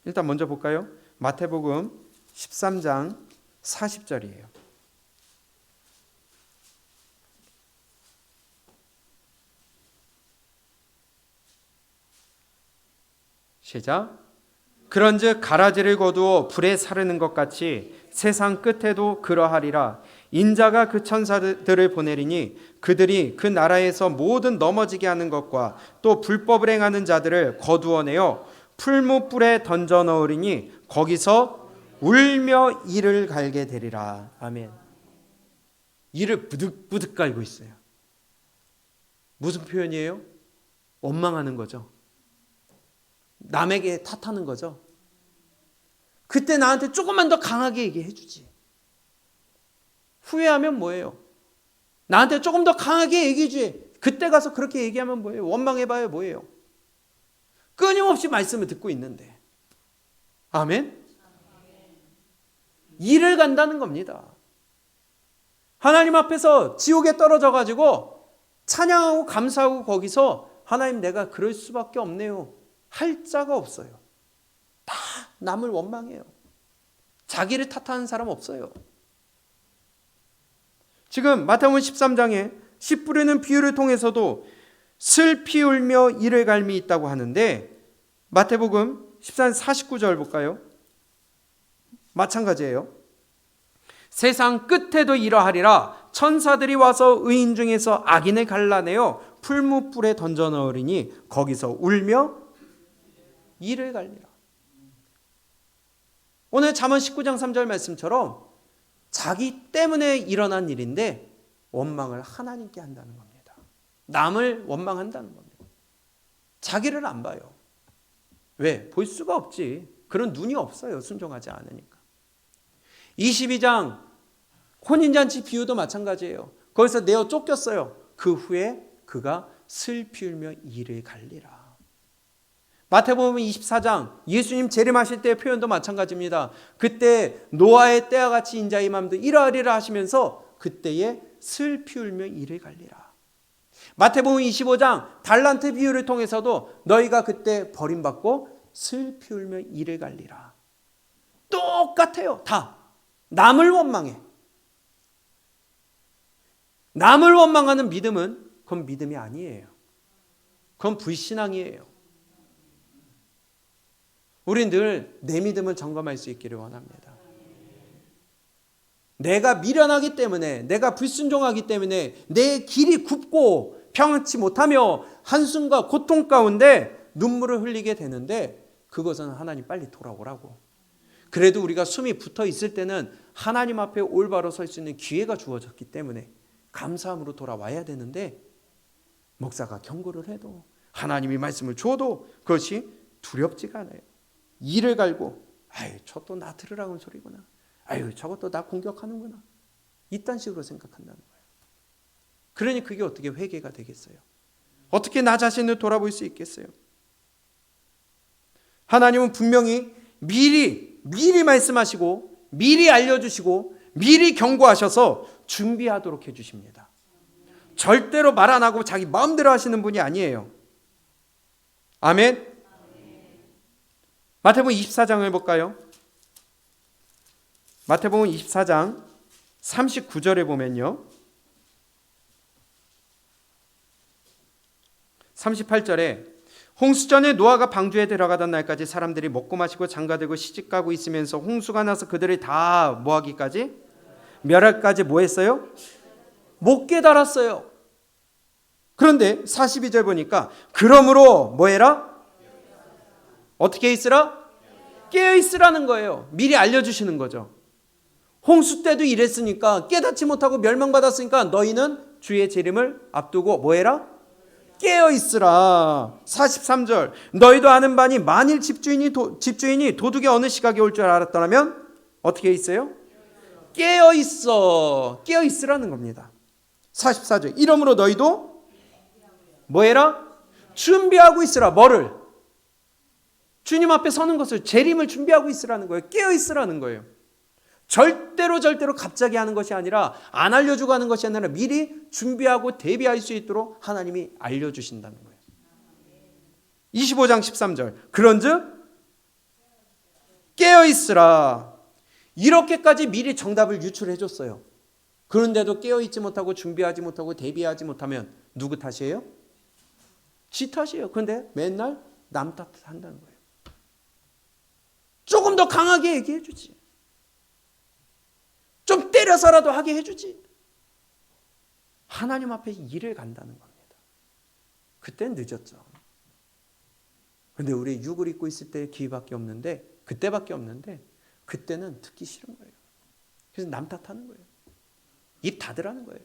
일단 먼저 볼까요? 마태복음 13장 40절이에요. 시작. 그런즉 가라지를 거두어 불에 사르는 것 같이 세상 끝에도 그러하리라. 인자가 그 천사들을 보내리니 그들이 그 나라에서 모든 넘어지게 하는 것과 또 불법을 행하는 자들을 거두어내어 풀무불에 던져 넣으리니 거기서 울며 이를 갈게 되리라. 아멘. 이를 부득부득 갈고 있어요. 무슨 표현이에요? 원망하는 거죠. 남에게 탓하는 거죠. 그때 나한테 조금만 더 강하게 얘기해 주지. 후회하면 뭐예요? 나한테 조금 더 강하게 얘기해 주지. 그때 가서 그렇게 얘기하면 뭐예요? 원망해봐야 뭐예요? 끊임없이 말씀을 듣고 있는데. 아멘? 이를 간다는 겁니다. 하나님 앞에서 지옥에 떨어져 가지고 찬양하고 감사하고 거기서 하나님 내가 그럴 수밖에 없네요. 할 자가 없어요. 다 남을 원망해요. 자기를 탓하는 사람 없어요. 지금 마태복음 13장에 씨 뿌리는 비유를 통해서도 슬피 울며 이를 갈미 있다고 하는데 마태복음 14장 49절 볼까요? 마찬가지예요. 세상 끝에도 이러하리라. 천사들이 와서 의인 중에서 악인을 갈라내어 풀무불에 던져 넣으리니 거기서 울며 이를 갈리라. 오늘 잠언 19장 3절 말씀처럼 자기 때문에 일어난 일인데 원망을 하나님께 한다는 겁니다. 남을 원망한다는 겁니다. 자기를 안 봐요. 왜? 볼 수가 없지. 그런 눈이 없어요. 순종하지 않으니까. 22장 혼인잔치 비유도 마찬가지예요. 거기서 내어 쫓겼어요. 그 후에 그가 슬피 울며 이를 갈리라. 마태복음 24장 예수님 재림하실 때의 표현도 마찬가지입니다. 그때 노아의 때와 같이 인자의 맘도 이러하리라 하시면서 그때에 슬피 울며 이를 갈리라. 마태복음 25장 달란트 비유를 통해서도 너희가 그때 버림받고 슬피 울며 이를 갈리라. 똑같아요. 다 남을 원망해. 남을 원망하는 믿음은 그건 믿음이 아니에요. 그건 불신앙이에요. 우린 늘 내 믿음을 점검할 수 있기를 원합니다. 내가 미련하기 때문에, 내가 불순종하기 때문에 내 길이 굽고 평안치 못하며 한숨과 고통 가운데 눈물을 흘리게 되는데 그것은 하나님 빨리 돌아오라고. 그래도 우리가 숨이 붙어 있을 때는 하나님 앞에 올바로 설 수 있는 기회가 주어졌기 때문에 감사함으로 돌아와야 되는데 목사가 경고를 해도 하나님이 말씀을 줘도 그것이 두렵지가 않아요. 이를 갈고 아유 저것도 나 들으라는 소리구나. 아유 저것도 나 공격하는구나. 이딴 식으로 생각한다는 거예요. 그러니 그게 어떻게 회개가 되겠어요? 어떻게 나 자신을 돌아볼 수 있겠어요? 하나님은 분명히 미리 말씀하시고 미리 알려주시고 미리 경고하셔서 준비하도록 해주십니다. 절대로 말 안 하고 자기 마음대로 하시는 분이 아니에요. 아멘. 마태복음 24장을 볼까요? 마태복음 24장 39절에 보면요. 38절에 홍수전에 노아가 방주에 들어가던 날까지 사람들이 먹고 마시고 장가들고 시집가고 있으면서 홍수가 나서 그들이 다 뭐하기까지? 멸할까지 뭐 했어요? 못 깨달았어요. 그런데 42절 보니까 그러므로 뭐 해라? 어떻게 있으라? 깨어 있으라는 거예요. 미리 알려주시는 거죠. 홍수 때도 이랬으니까 깨닫지 못하고 멸망받았으니까 너희는 주의 재림을 앞두고 뭐 해라? 깨어 있으라. 43절 너희도 아는 바니 만일 집주인이 도둑이 어느 시각에 올 줄 알았더라면 어떻게 있어요? 깨어 있어. 깨어 있으라는 겁니다. 44절 이러므로 너희도 뭐 해라? 준비하고 있으라. 뭐를? 주님 앞에 서는 것을 재림을 준비하고 있으라는 거예요. 깨어 있으라는 거예요. 절대로 갑자기 하는 것이 아니라 안 알려주고 하는 것이 아니라 미리 준비하고 대비할 수 있도록 하나님이 알려주신다는 거예요. 25장 13절 그런즉 깨어있으라. 이렇게까지 미리 정답을 유출해 줬어요. 그런데도 깨어있지 못하고 준비하지 못하고 대비하지 못하면 누구 탓이에요? 지 탓이에요. 그런데 맨날 남 탓한다는 거예요. 조금 더 강하게 얘기해 주지. 좀 때려서라도 하게 해주지. 하나님 앞에 일을 간다는 겁니다. 그때는 늦었죠. 그런데 우리 육을 입고 있을 때 기회밖에 없는데 그때밖에 없는데 그때는 듣기 싫은 거예요. 그래서 남 탓하는 거예요. 입 닫으라는 거예요.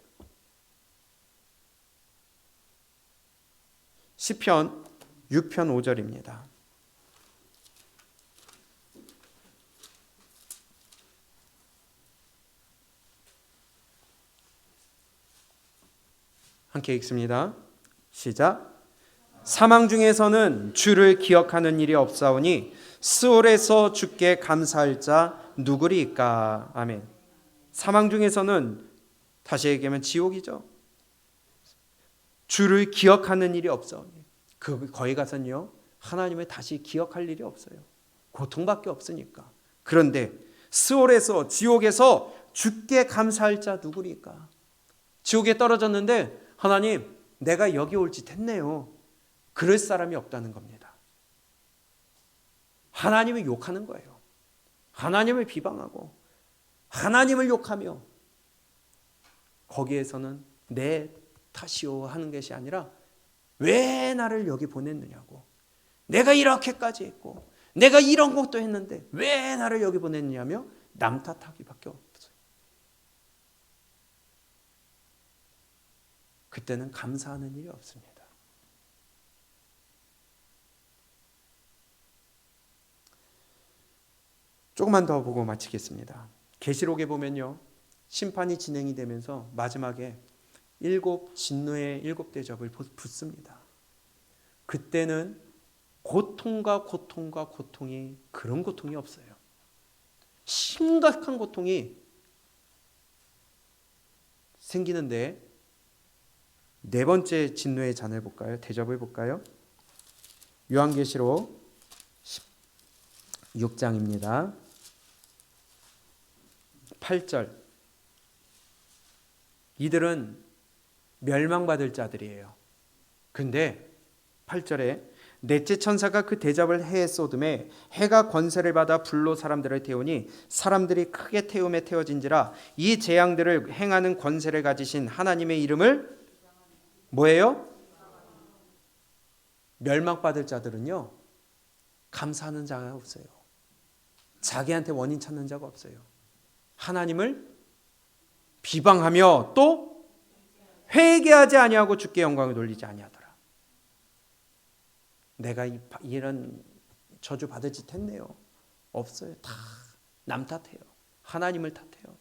시편 6편 5절입니다. 함께 읽습니다. 시작. 사망 중에서는 주를 기억하는 일이 없사오니 스올에서 주께 감사할 자 누구리까. 아멘. 사망 중에서는 다시 얘기하면 지옥이죠. 주를 기억하는 일이 없사오니 거기 가서는요 하나님을 다시 기억할 일이 없어요. 고통밖에 없으니까. 그런데 스올에서 지옥에서 주께 감사할 자 누구리까. 지옥에 떨어졌는데 하나님 내가 여기 올 짓 했네요. 그럴 사람이 없다는 겁니다. 하나님을 욕하는 거예요. 하나님을 비방하고 하나님을 욕하며 거기에서는 내 탓이요 하는 것이 아니라 왜 나를 여기 보냈느냐고. 내가 이렇게까지 했고 내가 이런 것도 했는데 왜 나를 여기 보냈느냐며 남 탓하기밖에 없어요. 그때는 감사하는 일이 없습니다. 조금만 더 보고 마치겠습니다. 계시록에 보면요 심판이 진행이 되면서 마지막에 7 진노의 7 대접을 붓습니다. 그때는 고통이 그런 고통이 없어요. 심각한 고통이 생기는데 네 번째 진노의 잔을 볼까요? 대접을 볼까요? 요한계시록 16장입니다. 8절. 이들은 멸망받을 자들이에요. 근데 8절에 넷째 천사가 그 대접을 해에 쏟음에 해가 권세를 받아 불로 사람들을 태우니 사람들이 크게 태움에 태워진지라. 이 재앙들을 행하는 권세를 가지신 하나님의 이름을 뭐예요? 멸망받을 자들은요 감사하는 자가 없어요. 자기한테 원인 찾는 자가 없어요. 하나님을 비방하며 또 회개하지 아니하고 주께 영광을 돌리지 아니하더라. 내가 이런 저주 받을 짓 했네요. 없어요. 다 남 탓해요. 하나님을 탓해요.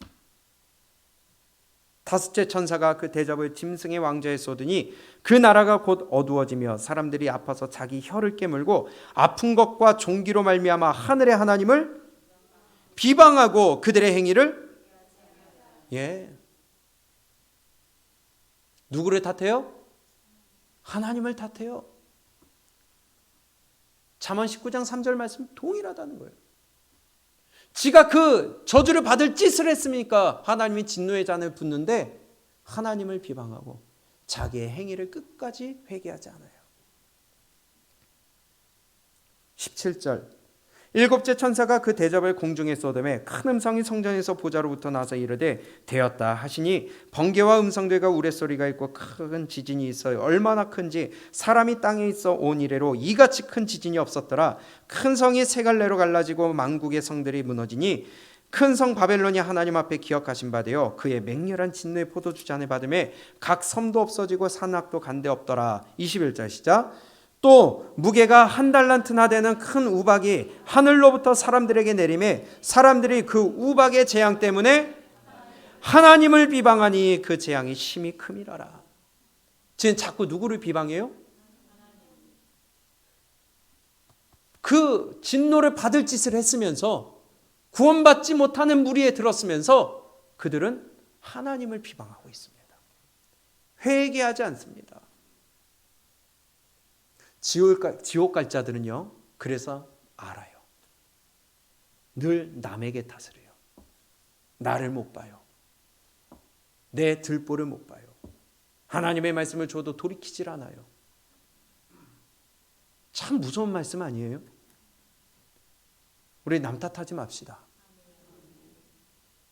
다섯째 천사가 그 대접을 짐승의 왕좌에 쏟으니 그 나라가 곧 어두워지며 사람들이 아파서 자기 혀를 깨물고 아픈 것과 종기로 말미암아 하늘의 하나님을 비방하고 그들의 행위를 누구를 탓해요? 하나님을 탓해요. 잠언 19장 3절 말씀 동일하다는 거예요. 지가 그 저주를 받을 짓을 했으니까 하나님이 진노의 잔을 붓는데 하나님을 비방하고 자기의 행위를 끝까지 회개하지 않아요. 17절. 일곱째 천사가 그 대접을 공중에 쏟음에 큰 음성이 성전에서 보좌로부터 나서 이르되 되었다 하시니 번개와 음성들과 우레소리가 있고 큰 지진이 있어요. 얼마나 큰지 사람이 땅에 있어 온 이래로 이같이 큰 지진이 없었더라. 큰 성이 세 갈래로 갈라지고 만국의 성들이 무너지니 큰 성 바벨론이 하나님 앞에 기억하신 바 되어 그의 맹렬한 진노의 포도주 잔을 받음에 각 섬도 없어지고 산악도 간데 없더라. 21절 시작. 또 무게가 1달란트나 되는 큰 우박이 하늘로부터 사람들에게 내림에 사람들이 그 우박의 재앙 때문에 하나님을 비방하니 그 재앙이 심히 큼이라라. 지금 자꾸 누구를 비방해요? 그 진노를 받을 짓을 했으면서 구원받지 못하는 무리에 들었으면서 그들은 하나님을 비방하고 있습니다. 회개하지 않습니다. 지옥 갈 자들은요 그래서 알아요. 늘 남에게 탓을 해요. 나를 못 봐요. 내 들보를 못 봐요. 하나님의 말씀을 줘도 돌이키질 않아요. 참 무서운 말씀 아니에요? 우리 남 탓하지 맙시다.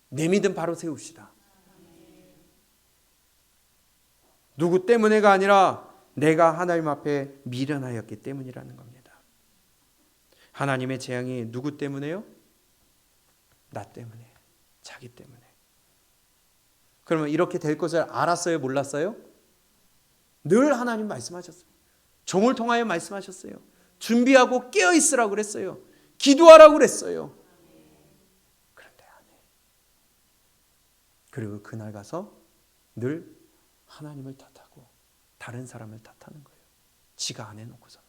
내 믿음 바로 세웁시다. 누구 때문에가 아니라 내가 하나님 앞에 미련하였기 때문이라는 겁니다. 하나님의 재앙이 누구 때문에요? 나 때문에, 자기 때문에. 그러면 이렇게 될 것을 알았어요? 몰랐어요? 늘 하나님 말씀하셨어요. 종을 통하여 말씀하셨어요. 준비하고 깨어있으라고 그랬어요. 기도하라고 그랬어요. 그런데 안 해. 그리고 그날 가서 늘 하나님을 탓하고 다른 사람을 탓하는 거예요. 지가 안 해놓고서는.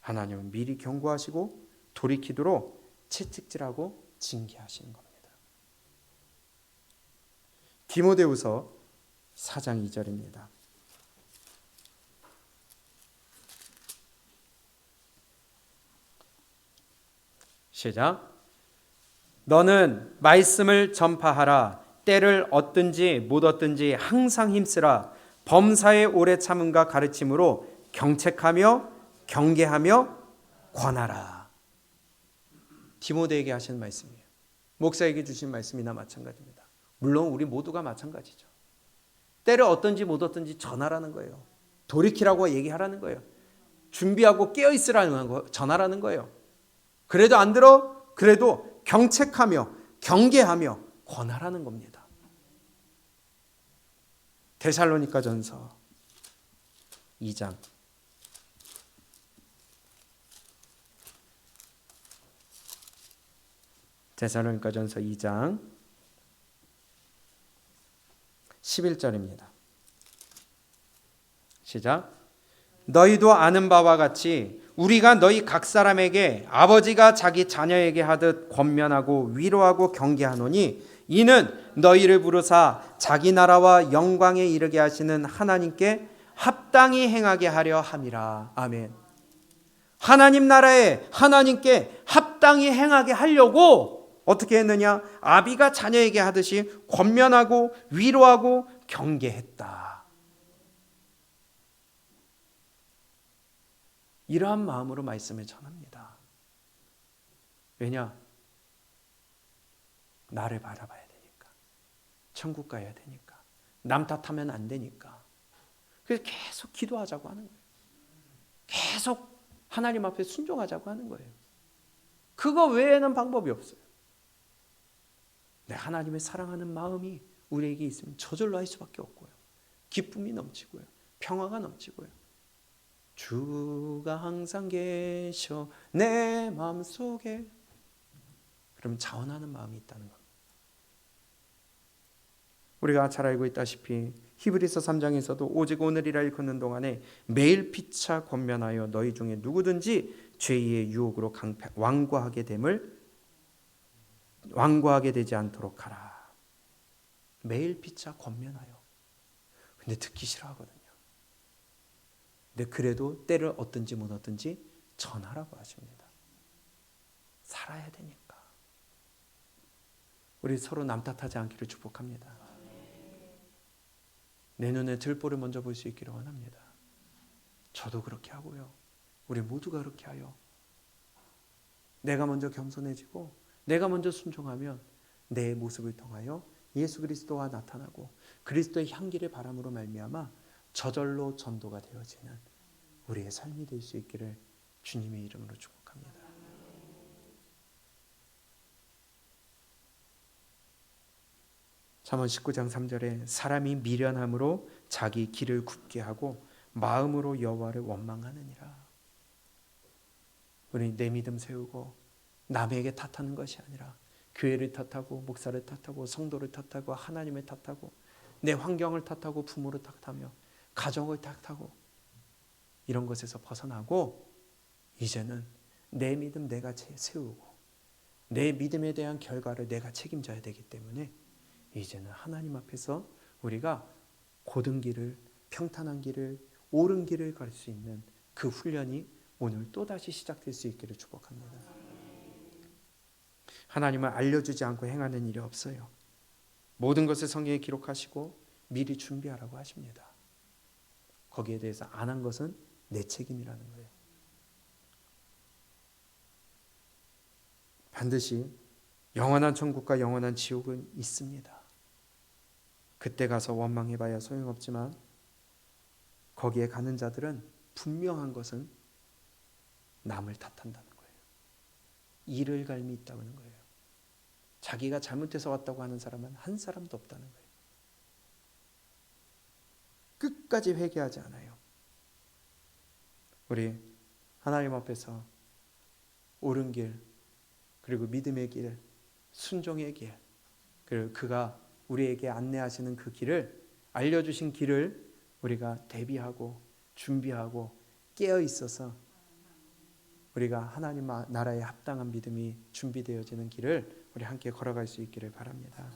하나님은 미리 경고하시고 돌이키도록 채찍질하고 징계하시는 겁니다. 디모데후서 4장 2절입니다. 시작. 너는 말씀을 전파하라. 때를 얻든지 못 얻든지 항상 힘쓰라. 범사의 오래 참음과 가르침으로 경책하며 경계하며 권하라. 디모데에게 하시는 말씀이에요. 목사에게 주신 말씀이나 마찬가지입니다. 물론 우리 모두가 마찬가지죠. 때를 얻든지 못 얻든지 전하라는 거예요. 돌이키라고 얘기하라는 거예요. 준비하고 깨어있으라는 거, 전하라는 거예요. 그래도 안 들어? 그래도 경책하며 경계하며 권하라는 겁니다. 데살로니가전서 2장 데살로니가전서 2장 11절입니다. 시작. 너희도 아는 바와 같이 우리가 너희 각 사람에게 아버지가 자기 자녀에게 하듯 권면하고 위로하고 경계하노니 이는 너희를 부르사 자기 나라와 영광에 이르게 하시는 하나님께 합당히 행하게 하려 함이라. 아멘. 하나님 나라에 하나님께 합당히 행하게 하려고 어떻게 했느냐? 아비가 자녀에게 하듯이 권면하고 위로하고 경계했다. 이러한 마음으로 말씀을 전합니다. 왜냐? 나를 바라봐야 되니까. 천국 가야 되니까. 남 탓하면 안 되니까. 그래서 계속 기도하자고 하는 거예요. 계속 하나님 앞에 순종하자고 하는 거예요. 그거 외에는 방법이 없어요. 하나님을 사랑하는 마음이 우리에게 있으면 저절로 할 수밖에 없고요. 기쁨이 넘치고요. 평화가 넘치고요. 주가 항상 계셔 내 마음속에. 그럼 자원하는 마음이 있다는 겁니다. 우리가 잘 알고 있다시피 히브리서 3장에서도 오직 오늘이라 일컫는 동안에 매일 피차 권면하여 너희 중에 누구든지 죄의 유혹으로 완고하게 되지 않도록 하라. 매일 피차 권면하여. 근데 듣기 싫어하거든요. 근데 그래도 때를 얻든지 못 얻든지 전하라고 하십니다. 살아야 되니까. 우리 서로 남 탓하지 않기를 축복합니다. 내 눈에 들보를 먼저 볼 수 있기를 원합니다. 저도 그렇게 하고요. 우리 모두가 그렇게 하여 내가 먼저 겸손해지고 내가 먼저 순종하면 내 모습을 통하여 예수 그리스도가 나타나고 그리스도의 향기를 바람으로 말미암아 저절로 전도가 되어지는 우리의 삶이 될 수 있기를 주님의 이름으로 축복합니다. 잠언 19장 3절에 사람이 미련함으로 자기 길을 굽게 하고 마음으로 여호와를 원망하느니라. 우리 내 믿음 세우고 남에게 탓하는 것이 아니라 교회를 탓하고 목사를 탓하고 성도를 탓하고 하나님을 탓하고 내 환경을 탓하고 부모를 탓하며 가정을 탓하고 이런 것에서 벗어나고 이제는 내 믿음 내가 세우고 내 믿음에 대한 결과를 내가 책임져야 되기 때문에 이제는 하나님 앞에서 우리가 곧은 길을 평탄한 길을 옳은 길을 갈 수 있는 그 훈련이 오늘 또다시 시작될 수 있기를 축복합니다. 하나님은 알려주지 않고 행하는 일이 없어요. 모든 것을 성경에 기록하시고 미리 준비하라고 하십니다. 거기에 대해서 안 한 것은 내 책임이라는 거예요. 반드시 영원한 천국과 영원한 지옥은 있습니다. 그때 가서 원망해봐야 소용없지만 거기에 가는 자들은 분명한 것은 남을 탓한다는 거예요. 이를갈미 있다는 거예요. 자기가 잘못해서 왔다고 하는 사람은 한 사람도 없다는 거예요. 끝까지 회개하지 않아요. 우리 하나님 앞에서 옳은 길, 그리고 믿음의 길, 순종의 길, 그리고 그가 우리에게 안내하시는 그 길을, 알려주신 길을 우리가 대비하고 준비하고 깨어 있어서 우리가 하나님 나라에 합당한 믿음이 준비되어지는 길을 우리 함께 걸어갈 수 있기를 바랍니다.